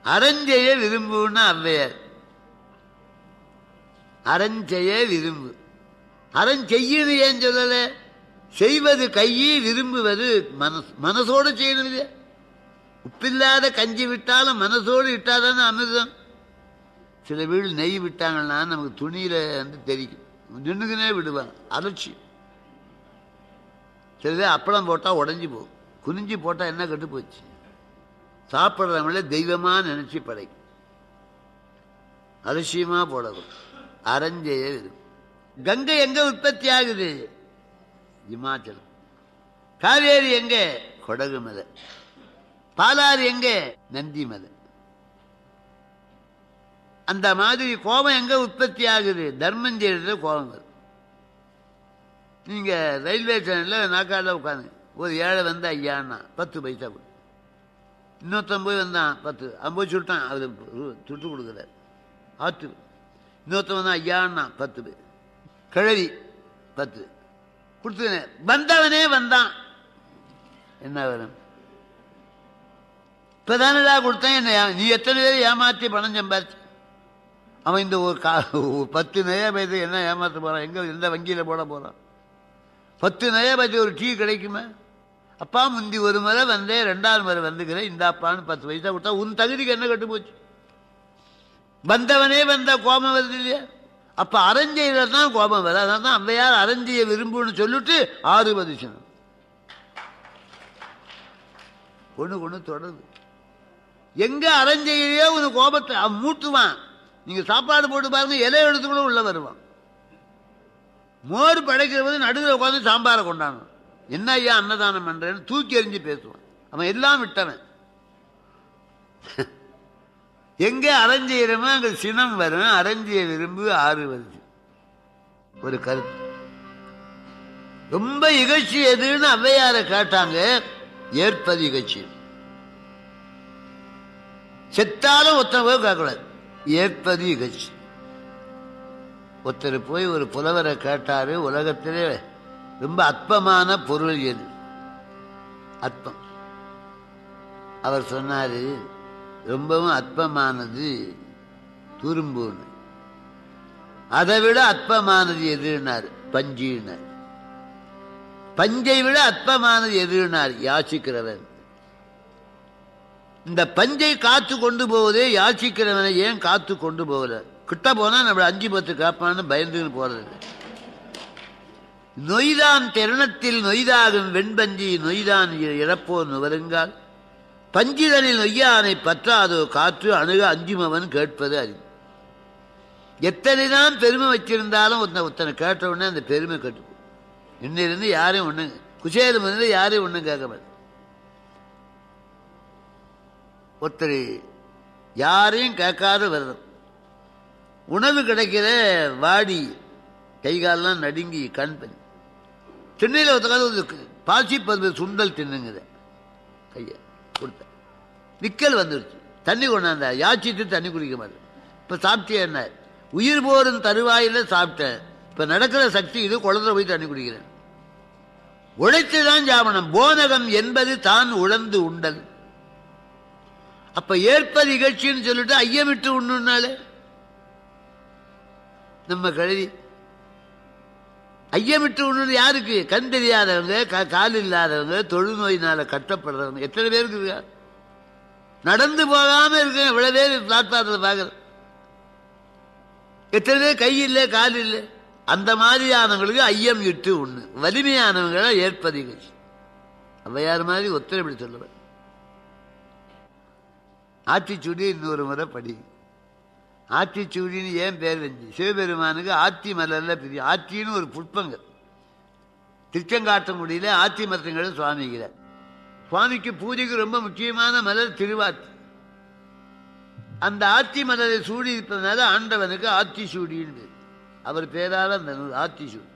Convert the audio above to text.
அறஞ்செய்ய விரும்புன்னா ஔவையார். அறஞ்செய்ய விரும்பு. அறஞ்செய்யணும் ஏன் சொல்லல? செய்வது கையை, விரும்புவது மனசு. மனசோடு செய்யணும் இல்லையா? உப்பில்லாத கஞ்சி விட்டாலும் மனசோடு விட்டாதானே அமிர்தம். சில வீடு நெய் விட்டாங்கன்னா நமக்கு துணியில தெரிக்கும், நின்றுக்குனே விடுவாங்க, அலட்சி. சில பேர் அப்பளம் போட்டால் உடஞ்சி போகும், குனிஞ்சி போட்டால் என்ன கெட்டு போச்சு. சாப்பிட்றவங்கள தெய்வமா நினைச்சு படைக்கும், அலட்சியமா போடவும். அறஞ்செய்ய விரும்பு. கங்கை எங்க உற்பத்தி ஆகுது? இமாச்சலம். காவேரி எங்க? கொடகு மலை. பாலாறு எங்க? நந்தி மலை. அந்த மாதிரி கோபம் எங்க உற்பத்தி ஆகுது? தர்மம் செய்யறது கோபம் வருது. நீங்க ரயில்வே ஸ்டேஷன்ல நாக்கால உட்காந்து ஒரு ஏழை வந்து ஐயான்னா 10 பைசா கொடு. இன்னொருத்தன் போய் வந்தான் 10, அவன் போய் சொல்லிட்டான், அவரு துட்டு கொடுக்குறாரு ஆத்து. இன்னொருத்தன் வந்தான் ஐயான்னா 10 பேர். கிழவி 10 கொடுத்து வந்தவனே வந்தான், என்ன வரும்? இப்பதானடா கொடுத்தேன், என்ன நீ எத்தனை பேர் ஏமாற்றி பணம் சம்பாதிச்சு? அவன் இந்த ஒரு 10 நயா பைசா என்ன ஏமாற்ற போறான்? எங்க எந்த வங்கியில போட போறான்? 10 நயா பைசா ஒரு டீ கிடைக்குமா? அப்பா முந்தி ஒரு முறை வந்தேன், 2வது முறை வந்துக்கிறேன், இந்த அப்பான்னு 10 பைசா கொடுத்தா உன் தகுதிக்கு என்ன கட்டு போச்சு? வந்தவனே வந்த கோபம் வருது இல்லையா? அப்ப அறஞ்செய்த தான் கோபம் வர. அதான் ஔவையார் அறஞ்செய்ய விரும்புன்னு சொல்லிட்டு 6 பதிச்சனம் ஒண்ணு தொடருது. எங்க அறஞ்செய்யலையோ உன் கோபத்தை அவன் மூட்டுவான். நீங்க சாப்பாடு போட்டு பாருங்க, இலை எடுத்து கூட உள்ள வருவான். மோர் படைக்கிறது நடுவில் உட்காந்து சாம்பாரை கொண்டாடணும். என்ன ஐயா அன்னதானம் பண்றேன்னு தூக்கி எறிஞ்சு பேசுவான். அவன் எல்லாம் விட்டவன். எங்க அறஞ்செய்யறமோ அங்க சினம் வரும். அறஞ்செய்ய விரும்பு 6 வருது. ஒரு கருத்து. ரொம்ப இகழ்ச்சி எதுன்னு ஔவையார கேட்டாங்க. ஏற்பது இகழ்ச்சி. செத்தாலும் ஒருத்தன் போய் கேட்கக்கூடாது, ஏற்பது இகழ்ச்சி. ஒருத்தர் போய் ஒரு புலவரை கேட்டாரு, உலகத்திலே ரொம்ப அற்பமான பொருள் எது? அற்பம். அவர் சொன்னாரு, ரொம்பவும் அற்பமானது துரும்புன்னு. அதை விட அற்பமானது எதுனாரு? பஞ்சினார். பஞ்சை விட அற்பமானது எதுனார்? யாசிக்கிறவன். இந்த பஞ்சை காத்து கொண்டு போவதே யாசிக்கிறவனை ஏன் காத்து கொண்டு போகல? கிட்ட போனா நம்ம 5-10 காப்பான்னு பயந்துன்னு போறதில்லை. நொய்தான் தருணத்தில் நொய்தாகும் வெண்பஞ்சி நொய்தான் இறப்போர் நுவருங்கால் பஞ்சிதனில் நொய்யானை பற்றாதோ காற்று அணுக அஞ்சுமவன் கேட்பது அறிவு. எத்தனைதான் பெருமை வச்சிருந்தாலும் ஒருத்தனை கேட்ட உடனே அந்த பெருமை கட்டு. இன்னிலிருந்து யாரையும் ஒண்ணு குசேலம் இருந்து யாரையும் ஒண்ணும் கேட்க மாட்டேன். ஒருத்தர் யாரையும் கேட்காத விரதம். உணவு கிடைக்கிற வாடி கைகாலெல்லாம் நடுங்கி கண் பண்ணி திண்ணையில் ஒருத்தக்காவது பாசி பருவ சுண்டல் தின்னுங்குத கைய கொடுத்த விக்கல் வந்துருச்சு. தண்ணி கொண்டாந்த யாச்சிட்டு தண்ணி குடிக்க மாட்டேன். இப்ப சாப்பிட்டிய என்ன? உயிர் போரும் தருவாயில சாப்பிட்டேன். இப்ப நடக்கிற சக்தி இது, குளத்துல போய் தண்ணி குடிக்கிறேன். உழைத்துதான் சாப்பிடணும். போனகம் என்பது தான் உழந்து உண்டல். அப்ப ஏற்பது இகழ்ச்சின்னு சொல்லிட்டு ஐயமிட்டு உண்ணுனாலே நம்ம கழுவி ஐயமிட்டு உண்ணு யாருக்கு? கண் தெரியாதவங்க, கால் இல்லாதவங்க, தொழுநோயினால கட்டப்படுறவங்க எத்தனை பேருக்கு இருக்கா? நடந்து போகாம இருக்கு இவ்வளவு பேர் பிளாட்பாரத்தில் பாக்குற. எத்தனை பேர் கை இல்லை கால் இல்லை? அந்த மாதிரியானவங்களுக்கு ஐயம் இட்டு உண்ணு. வலிமையானவங்களை ஏற்பது இகழ்ச்சி. ஔவையார் மாதிரி ஒத்தரை இப்படி சொல்லுவேன். ஆத்திச்சூடி இன்னொரு முறை படி. ஆத்திச்சூடின்னு ஏன் பேர் வச்சு? சிவபெருமானுக்கு ஆத்தி மலர்ல பிரியும். ஆத்தின்னு ஒரு புஷ்பங்கள் திருச்செங்காட்டங்குடியில ஆத்தி மரத்துங்களை சுவாமிக்கிறார். சுவாமிக்கு பூஜைக்கு ரொம்ப முக்கியமான மலர் திருவாத்தி. அந்த ஆத்தி மலரை சூடி இருப்பதனால ஆண்டவனுக்கு ஆத்தி சூடின்னு. அவர் பேரால அந்த ஆத்தி சூடி.